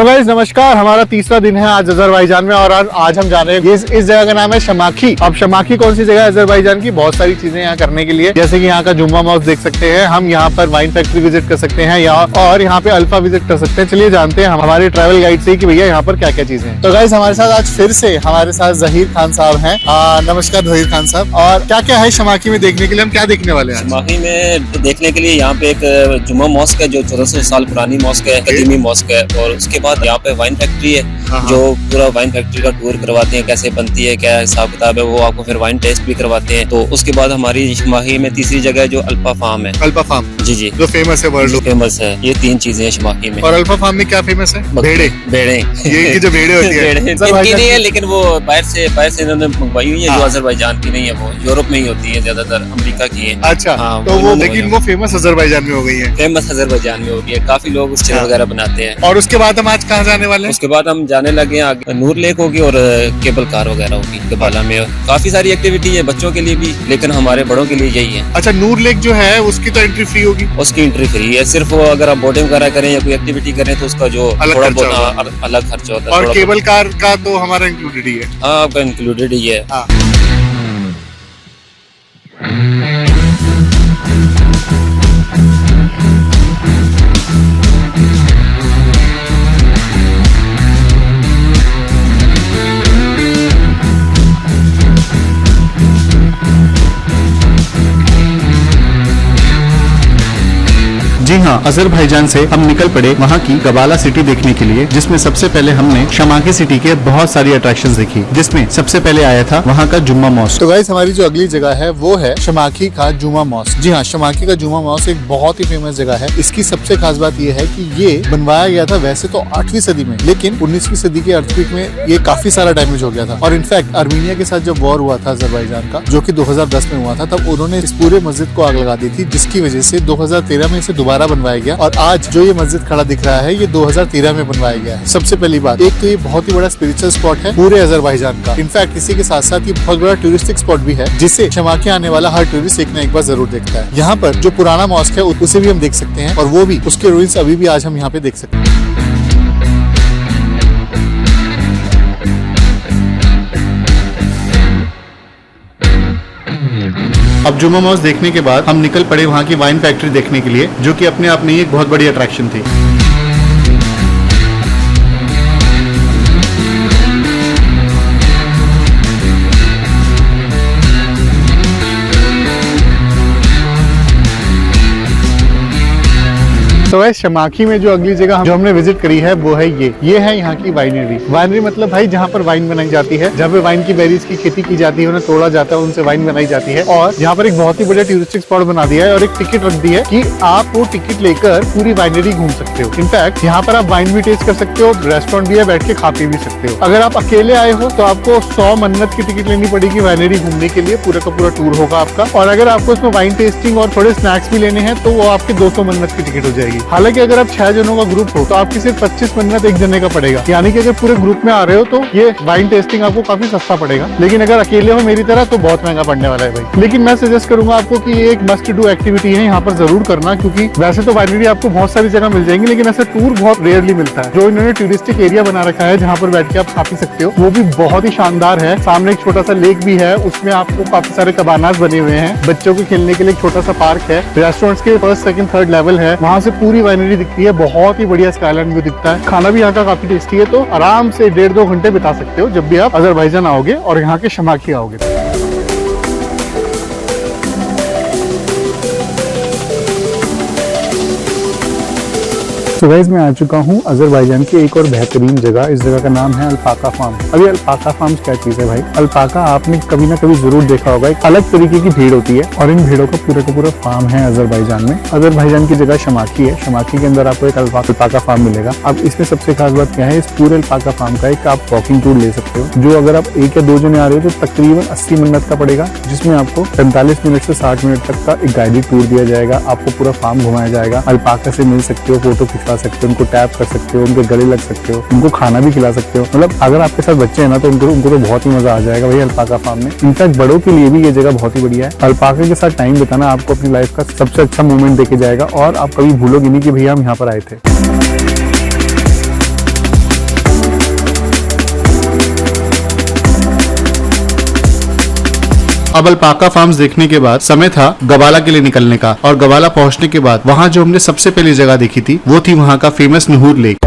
So guys नमस्कार, हमारा तीसरा दिन है आज अजरबैजान में और आज हम जा रहे हैं इस जगह का नाम है शमाखी। अब शमाखी कौन सी जगह है अजरबैजान की? बहुत सारी चीजें यहाँ करने के लिए, जैसे कि यहाँ का जुम्मा मॉस्क देख सकते हैं, हम यहाँ पर वाइन फैक्ट्री विजिट कर सकते हैं और यहाँ पे अल्फा विजिट कर सकते हैं। चलिए जानते हैं हमारे ट्रैवल गाइड से कि भैया यहाँ पर क्या क्या चीजें हैं। तो गाइस हमारे साथ आज फिर से हमारे साथ जहीर खान साहब हैं। नमस्कार जहीर खान साहब। और क्या क्या है शमाखी में देखने के लिए, हम क्या देखने वाले हैं? शमाखी में देखने के लिए यहाँ पे एक जुम्मा मॉस्क है जो 1400 साल पुरानी मॉस्क है, कदीमी मॉस्क है। और उसके बाद यहाँ पे वाइन फैक्ट्री है जो पूरा वाइन फैक्ट्री का टूर करवाते हैं, कैसे बनती है, क्या हिसाब किताब है, वो आपको फिर वाइन टेस्ट भी करवाते हैं। तो उसके बाद हमारी शमाखी में तीसरी जगह जो अल्फा फार्म है। अल्फा फार्म जी जी, जो फेमस है, वर्ल्ड फेमस है। ये 3 चीजें हैं शमाखी में। और अल्फा फार्म में क्या फेमस है? भेड़े ये जो भेड़े होती है इनकी नहीं है, लेकिन वो बाहर से इन्होंने मंगवाई हुई है जो अजरबैजान की नहीं है, वो यूरोप में ही होती है, ज्यादातर अमेरिका की है। अच्छा, तो वो लेकिन वो फेमस अजरबैजान में हो गई है। फेमस अजरबैजान में हो गई है, काफी लोग उस चीज वगैरह बनाते हैं। और उसके बाद हम आज कहाँ जाने वाले हैं? उसके बाद हम जाने लगे हैं आगे, नूर लेक होगी और केबल कार वगैरह होगी कबाला में। काफी सारी एक्टिविटी है बच्चों के लिए भी, लेकिन हमारे बड़ों के लिए यही है। अच्छा, नूर लेक जो है उसकी तो एंट्री फ्री होगी? उसकी एंट्री फ्री है, सिर्फ वो अगर आप बोटिंग वगैरह करें या कोई एक्टिविटी करें तो उसका जो थोड़ा बहुत अलग खर्चा होता है। और केबल कार का तो हमारा इंक्लूडेड ही है? हाँ, आपका इंक्लूडेड ही है। जी हाँ, अजरबैजान से हम निकल पड़े वहाँ की गबाला सिटी देखने के लिए, जिसमें सबसे पहले हमने शमाखी सिटी के बहुत सारी अट्रैक्शंस देखी, जिसमें सबसे पहले आया था वहाँ का जुम्मा मॉस्क। तो गाइस हमारी जो अगली जगह है वो है शमाखी का जुम्मा मॉस्क। जी हाँ, शमाखी का जुम्मा मॉस्क एक बहुत ही फेमस जगह है। इसकी सबसे खास बात यह है कि ये बनवाया गया था वैसे तो 8वीं सदी में, लेकिन 19वीं सदी के अर्थक्वेक में ये काफी सारा डैमेज हो गया था। और इनफैक्ट आर्मीनिया के साथ जब वॉर हुआ था अजरबैजान का, जो कि 2010 में हुआ था, तब उन्होंने इस पूरे मस्जिद को आग लगा दी थी, जिसकी वजह से 2013 में इसे दोबारा बनवाया गया। और आज जो ये मस्जिद खड़ा दिख रहा है ये 2013 में बनवाया गया है। सबसे पहली बात, एक तो ये बहुत ही बड़ा स्पिरिचुअल स्पॉट है पूरे अजरबैजान का। इनफैक्ट इसी के साथ साथ ये बहुत बड़ा टूरिस्टिक स्पॉट भी है, जिसे शमाखी आने वाला हर टूरिस्ट एक ना एक बार जरूर देखता है। यहाँ पर जो पुराना मॉस्क है उसे भी हम देख सकते हैं, और वो भी उसके रूइंस अभी भी आज हम यहाँ पे देख सकते हैं। अब जुम्मा मॉस्क देखने के बाद हम निकल पड़े वहाँ की वाइन फैक्ट्री देखने के लिए, जो कि अपने आप में एक बहुत बड़ी अट्रैक्शन थी। तो वैसे शमाखी में जो अगली जगह जो हमने विजिट करी है वो है ये है यहाँ की वाइनरी। वाइनरी मतलब भाई जहाँ पर वाइन बनाई जाती है, जहाँ पे वाइन की बेरीज की खेती की जाती है, उन्हें तोड़ा जाता है, उनसे वाइन बनाई जाती है। और यहाँ पर एक बहुत ही बढ़िया टूरिस्टिक स्पॉट बना दिया है और एक टिकट रख दी है कि आप वो टिकट लेकर पूरी वाइनरी घूम सकते हो। इनफैक्ट यहाँ पर आप वाइन भी टेस्ट कर सकते हो, रेस्टोरेंट भी है, बैठ के खा पी भी सकते हो। अगर आप अकेले आए हो तो आपको 100 मन्नत की टिकट लेनी पड़ेगी वाइनरी घूमने के लिए, पूरा का पूरा टूर होगा आपका। और अगर आपको इसमें वाइन टेस्टिंग और थोड़े स्नैक्स भी लेने हैं तो वो आपके 200 मन्नत की टिकट हो जाएगी। हालांकि अगर आप 6 जनों का ग्रुप हो तो आपकी सिर्फ 25 मन्नत एक जने का पड़ेगा, यानी कि अगर पूरे ग्रुप में आ रहे हो तो ये वाइन टेस्टिंग आपको काफी सस्ता पड़ेगा। लेकिन अगर अकेले हो मेरी तरह तो बहुत महंगा पड़ने वाला है भाई। लेकिन मैं सजेस्ट करूंगा आपको कि ये एक मस्ट डू एक्टिविटी है, यहाँ पर जरूर करना, क्योंकि वैसे तो वाइनरी आपको बहुत सारी जगह मिल जाएंगी, लेकिन ऐसा टूर बहुत रेयरली मिलता है। जो इन्होंने टूरिस्टिक एरिया बना रखा है जहाँ पर बैठ के आप खा पी सकते हो, वो भी बहुत ही शानदार है। सामने एक छोटा सा लेक भी है, उसमें आपको काफी सारे कबानास बने हुए हैं, बच्चों के खेलने के लिए एक छोटा सा पार्क है, रेस्टोरेंट्स के 1st, 2nd, 3rd लेवल है, वहाँ से पूरी वाइनरी दिखती है, बहुत ही बढ़िया स्काईलाइन व्यू दिखता है। खाना भी यहाँ का काफी टेस्टी है, तो आराम से 1.5-2 घंटे बिता सकते हो जब भी आप अजरबैजान आओगे और यहाँ के शमाखी आओगे। तो गाइस मैं आ चुका हूँ अजरबैजान की एक और बेहतरीन जगह। इस जगह का नाम है अल्पाका फार्म। अभी अल्पाका फार्म क्या चीज है भाई? अल्पाका आपने कभी ना कभी जरूर देखा होगा, एक अलग तरीके की भीड़ होती है और इन भीड़ों का पूरा फार्म है अजरबैजान में। अजरबैजान की जगह शमाखी है, शमाखी के अंदर आपको एक अल्पाका फार्म मिलेगा। अब इसमें सबसे खास बात क्या है, इस पूरे अल्पाका फार्म का एक आप वॉकिंग टूर ले सकते हो, जो अगर आप 1 या 2 जने आ रहे हो तो तकरीबन 80 मिनट का पड़ेगा, जिसमें आपको 45 मिनट से 60 मिनट तक का एक गाइडेड टूर दिया जाएगा। आपको पूरा फार्म घुमाया जाएगा, अल्पाका से मिल सकते हो, फोटो खिंचवा सकते हो, उनको टैप कर सकते हो, उनके गले लग सकते हो, उनको खाना भी खिला सकते हो। मतलब अगर आपके साथ बच्चे हैं ना तो उनको तो बहुत ही मजा आ जाएगा भाई अल्पाका फार्म में। इनफैक्ट बड़ों के लिए भी ये जगह बहुत ही बढ़िया है। अल्पाका के साथ टाइम बिताना आपको अपनी लाइफ का सबसे अच्छा मोमेंट देके जाएगा और आप कभी भूलोगे नहीं कि भैया हम यहाँ पर आए थे। अब अल्पाका फार्म्स देखने के बाद समय था गवाला के लिए निकलने का, और गवाला पहुंचने के बाद वहाँ जो हमने सबसे पहली जगह देखी थी वो थी वहाँ का फेमस नुहूर लेक।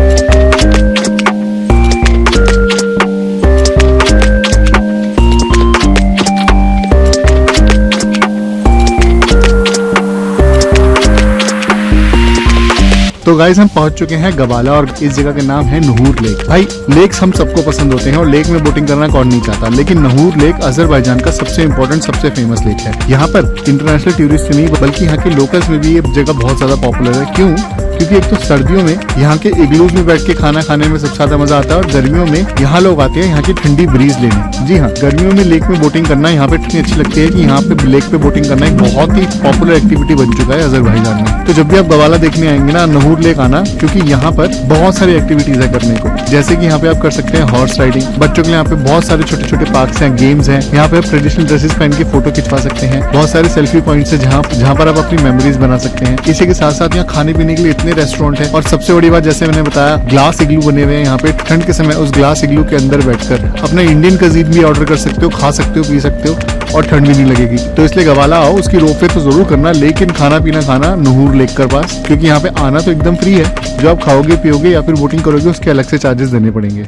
तो गाइस हम पहुंच चुके हैं गवाला, और इस जगह का नाम है नुहूर लेक। भाई लेक्स हम सबको पसंद होते हैं और लेक में बोटिंग करना कौन नहीं चाहता, लेकिन नुहूर लेक अजरबैजान का सबसे इंपॉर्टेंट, सबसे फेमस लेक है। यहाँ पर इंटरनेशनल टूरिस्ट नहीं बल्कि यहाँ के लोकल्स में भी ये जगह बहुत ज्यादा पॉपुलर है। क्यों? क्योंकि एक तो सर्दियों में यहाँ के इग्लूज में बैठ के खाना खाने में सबसे ज्यादा मजा आता है, और गर्मियों में यहाँ लोग आते हैं यहाँ की ठंडी ब्रीज लेने। जी हाँ, गर्मियों में लेक में बोटिंग करना यहाँ पे इतनी अच्छी लगती है कि यहाँ पे लेक पे बोटिंग करना एक बहुत ही पॉपुलर एक्टिविटी बन चुका है अजरबैजान में। तो जब भी आप गवाला देखने आएंगे ना, नुहूर लेक आना, क्योंकि यहाँ पर बहुत सारी एक्टिविटीज है करने को। जैसे कि यहाँ पे आप कर सकते हैं हॉर्स राइडिंग, बच्चों के लिए यहाँ पे बहुत सारे छोटे छोटे पार्क्स हैं, गेम्स हैं। यहाँ पे आप ट्रेडिशनल ड्रेसेस पहन के फोटो खिंचवा सकते हैं। बहुत सारे सेल्फी पॉइंट्स है जहाँ पर आप अपनी मेमोरीज बना सकते हैं। इसी के साथ साथ यहाँ खाने पीने के लिए इतने रेस्टोरेंट है, और सबसे बड़ी बात जैसे मैंने बताया, ग्लास इग्लू बने हुए हैं यहाँ पे। ठंड के समय उस ग्लास इग्लू के अंदर बैठकर अपना इंडियन कजीन भी ऑर्डर कर सकते हो, खा सकते हो, पी सकते हो, और ठंड भी नहीं लगेगी। तो इसलिए गवाला आओ, उसकी रोपवे तो जरूर करना, लेकिन खाना पीना खाना नुहूर लेक के पास, क्योंकि यहाँ पे आना तो एकदम फ्री है। जो आप खाओगे पियोगे या फिर बोटिंग करोगे उसके अलग से चार्जेस देने पड़ेंगे।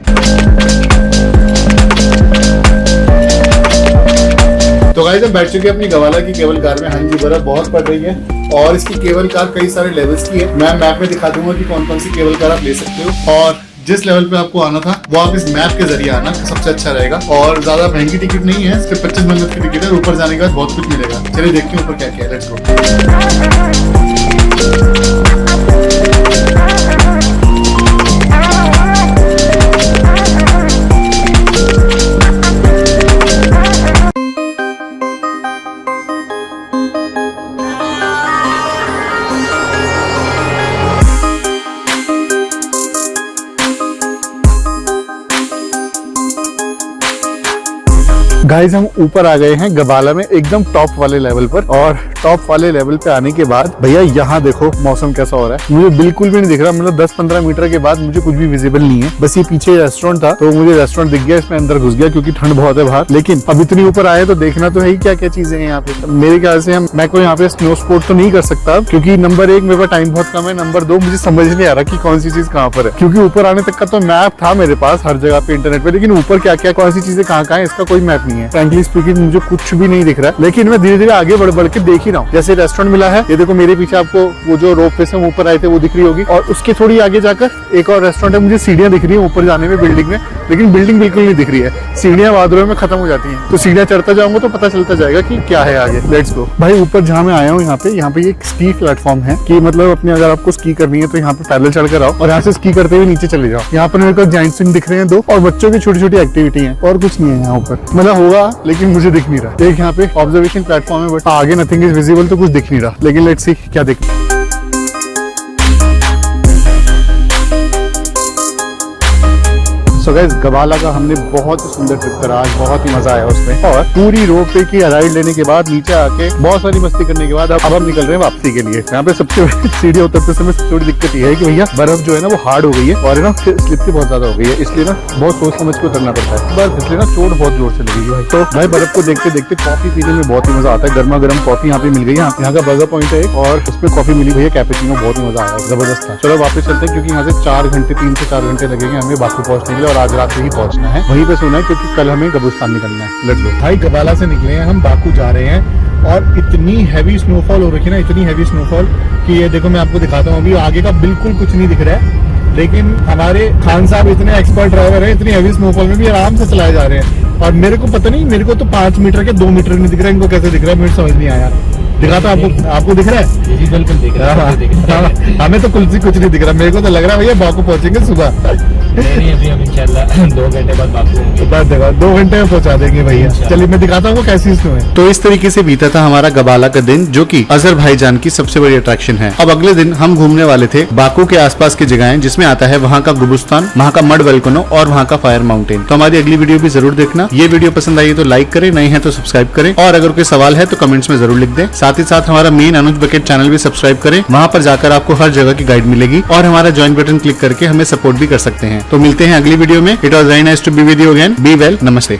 तो गाइस हम बैठ चुके हैं अपनी गवाला की केबल कार में। हाँ जी, बर्फ बहुत पड़ रही है, और इसकी केबल कार कई सारे लेवल्स की है। मैं मैप में दिखा दूंगा कि कौन कौन सी केबल कार आप ले सकते हो, और जिस लेवल पे आपको आना था वो आप इस मैप के जरिए आना सबसे अच्छा रहेगा। और ज्यादा महंगी टिकट नहीं है, सिर्फ 25 मिनट की टिकट है। ऊपर जाने के बाद बहुत कुछ मिलेगा। चलिए देखते हैं ऊपर क्या क्या है। Let's go. गाइस हम ऊपर आ गए हैं गवाला में, एकदम टॉप वाले लेवल पर। और टॉप वाले लेवल पे आने के बाद भैया यहाँ देखो मौसम कैसा हो रहा है। मुझे बिल्कुल भी नहीं दिख रहा, मतलब 10-15 मीटर के बाद मुझे कुछ भी विजिबल नहीं है। बस ये पीछे रेस्टोरेंट था तो मुझे रेस्टोरेंट दिख गया, इसमें अंदर घुस गया क्योंकि ठंड बहुत है बाहर। लेकिन अब इतनी ऊपर आए तो देखना तो है ही क्या क्या चीजें हैं यहाँ पे। मेरे ख्याल से मैं कोई यहाँ पे स्नो स्पोर्ट तो नहीं कर सकता, क्योंकि नंबर 1 मेरे पास टाइम बहुत कम है, नंबर 2 मुझे समझ नहीं आ रहा कि कौन सी चीज कहाँ पर है। क्योंकि ऊपर आने तक का तो मैप था मेरे पास हर जगह पे इंटरनेट पे, लेकिन ऊपर क्या क्या कौन सी चीजें कहाँ है इसका कोई मैप नहीं है। फ्रैंकली स्पीकिंग मुझे कुछ भी नहीं दिख रहा है, लेकिन मैं धीरे धीरे आगे बढ़ के देख ही रहा हूँ। जैसे रेस्टोरेंट मिला है, ये देखो मेरे पीछे आपको वो जो रोप पे से हम ऊपर आए थे वो दिख रही होगी, और उसके थोड़ी आगे जाकर एक और रेस्टोरेंट है। मुझे सीढ़ियां दिख रही है ऊपर जाने में बिल्डिंग में, लेकिन बिल्डिंग बिल्कुल नहीं दिख रही है। सीढ़ियां वादरों में खत्म हो जाती हैं, तो सीढ़ियां चढ़ता जाऊंगा तो पता चलता जाएगा कि क्या है आगे। Let's go. भाई ऊपर जहाँ मैं आया हूँ यहाँ पे एक स्की प्लेटफॉर्म है, कि मतलब अपने अगर आपको स्की करनी है तो यहाँ पे पैदल चढ़ कर आओ और यहाँ से स्की करते हुए नीचे चले जाओ। यहाँ पर मेरे को जाइंट स्विंग दिख रहे हैं 2, और बच्चों की छोटी छोटी एक्टिविटी है, और कुछ नहीं है यहाँ ऊपर। मतलब होगा लेकिन मुझे दिख नहीं रहा। एक यहाँ पे ऑब्जर्वेशन प्लेटफॉर्म है, बट आगे नथिंग इज विजिबल, तो कुछ दिख नहीं रहा। लेकिन लेट्स सी क्या दिख। सो गाइस गवाला का हमने बहुत ही सुंदर ट्रिप करा आज, बहुत ही मजा आया उसमें। और पूरी रोप वे की राइड लेने के बाद नीचे आके बहुत सारी मस्ती करने के बाद अब हम निकल रहे हैं वापसी के लिए। यहाँ पे सबसे सीढ़ी उतरते समय सबसे बड़ी दिक्कत ये है कि भैया बर्फ जो है ना वो हार्ड हो गई है, और ना स्लिप भी बहुत ज्यादा हो गई है, इसलिए ना बहुत सोच समझ के उतरना पड़ता है। बस इसलिए ना चोट बहुत जोर से लगेगी भाई। तो भाई बर्फ को देखते देखते कॉफी पीने में बहुत ही मजा आता है। गर्मा गर्म कॉफी यहाँ पे मिल गई। यहाँ का बर्गर पॉइंट है, और उसमें कॉफी मिली भैया कैपेचिनो, बहुत ही मजा आया, जबरदस्त था। चलो वापस चलते हैं, क्योंकि यहाँ से 3 से 4 घंटे लगेंगे हमें बाकू पहुंचने के लिए, और आज रात से ही पहुंचना है। वहीं पे सोना है क्योंकि कल हमें कब्रिस्तान निकलना है। Let's go. भाई गवाला से निकले हैं हम, बाकू जा रहे हैं, और इतनी हैवी स्नोफॉल हो रखी है ना, इतनी हैवी स्नोफॉल कि ये देखो मैं आपको दिखाता हूँ। अभी आगे का बिल्कुल कुछ नहीं दिख रहा है, लेकिन हमारे खान साहब इतने एक्सपर्ट ड्राइवर हैं, इतनी हैवी स्नोफॉल में भी आराम से चलाए जा रहे हैं। और मेरे को पता नहीं, मेरे को तो 5 मीटर के 2 मीटर नहीं दिख रहा है, इनको कैसे दिख रहा है मुझे समझ नहीं आया। दिखाता आपको दिख रहा है? जी बिल्कुल दिख रहा है। हमें तो कुछ नहीं दिख रहा, मेरे को तो लग रहा है भैया बाकू पहुंचेंगे सुबह। नहीं अभी हम इंशाल्लाह 2 घंटे बाद बाकू होंगे। बस देखो 2 घंटे में पहुंचा देंगे भैया। चलिए मैं दिखाता हूँ कैसी स्नो है। तो इस तरीके से बीता था हमारा गवाला का दिन, जो कि अजरबैजान की सबसे बड़ी अट्रैक्शन है। अब अगले दिन हम घूमने वाले थे बाकू के आसपास की जगहें, जिसमें आता है वहाँ का गुबुस्तान, वहाँ का मड वल्कनो और वहाँ का फायर माउंटेन। तो हमारी अगली वीडियो भी जरूर देखना। ये वीडियो पसंद आई तो लाइक करें, नहीं है तो सब्सक्राइब करें, और अगर कोई सवाल है तो कमेंट्स में जरूर लिख दें। साथ ही साथ हमारा मेन अनुज बकेट चैनल भी सब्सक्राइब करें, वहाँ पर जाकर आपको हर जगह की गाइड मिलेगी, और हमारा ज्वाइन बटन क्लिक करके हमें सपोर्ट भी कर सकते हैं। तो मिलते हैं अगली वीडियो में। It was very nice to be with you again. Be well, नमस्ते।